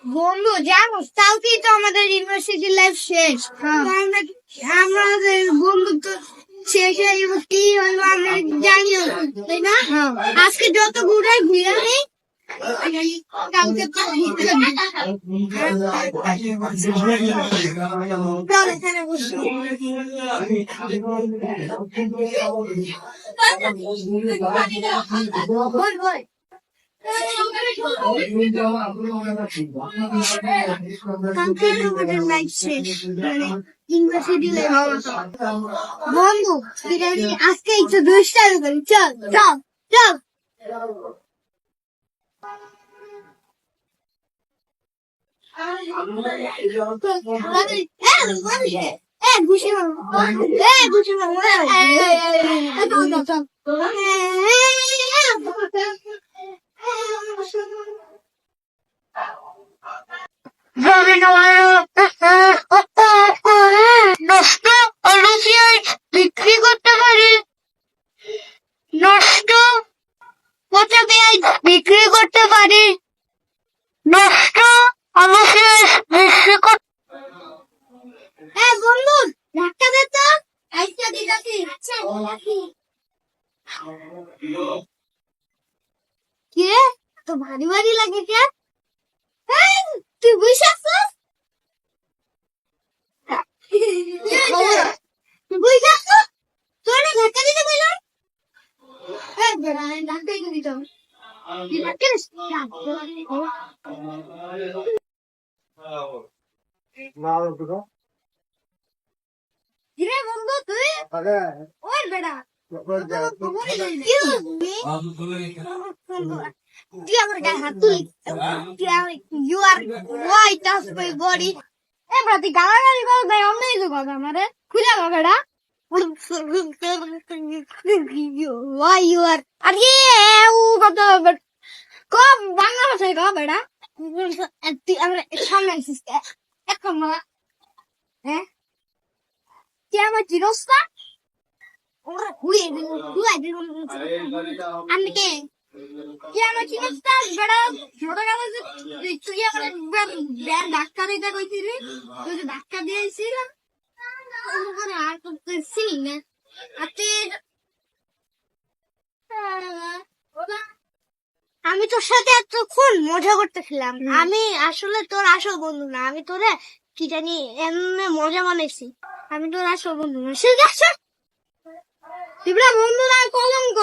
বন্ধু জানো কালকেই তো আমাদের ইউনিভার্সিটি লাইফ শেষ। আমাদের বন্ধুত্ব শেষ হয়ে যাবে, কি হইব আমরা জানিও না, তাই না? আজকে যত ঘুরাই ঘুরে নেই, কালকে তো চল এখানে বসি। বল বল। বন্ধু আজকে একটু দুষ্টামি করি, চল চল চল। ঘুষি নষ্ট আলু পেঁয়াজ বিক্রি করতে পারি, নষ্ট পচা পেঁয়াজ বিক্রি করতে পারি, নষ্ট আলু পেঁয়াজ বিক্রি করতে। বন্ধু ধাক্কা দে তো। আচ্ছা দিদাকে আচ্ছা কি রে তো ভারী ভারী লাগে কে? তুই বুঝে আসছিস? তুই বুঝে আসছিস? তোর না ধাক্কা দিতে কইলাম। ধাক্কাই তো দিতাম। তুই ধাক্কা দিস? কিরে বন্ধু তুই? ওই বেড়া তুই আমার গায়ে হাত তুলি, you are white of my body. এবার তুই গালাগালি করে দেয় অন্য কিছু কথা আমারে খুলে বেড়া। Why you are? আরে ও কত কম বাংলা ভাষায় কম বেড়া। তুই আমার সামনে আসিস এখন না? হ্যাঁ তুই আমার চিরস না? ওরা ঘুরিয়ে দিল ঘুরাই দিল। আমি কে? তুই আমার চিরস না বেড়া? ছোট গেল যে তুই আমার ব্যান ধাক্কা দিতে কইছিলি, তুই যে ধাক্কা দিয়েছিল আর করতেছি না। আমি তোর সাথে এতক্ষণ মজা করতেছিলাম, আমি আসলে তোর আসল বন্ধু না, আমি তোরে কি জানি এমনি মজা বানাইছি, আমি তোর আসল বন্ধু না। ঠিক আছে বন্ধু না কলঙ্ক।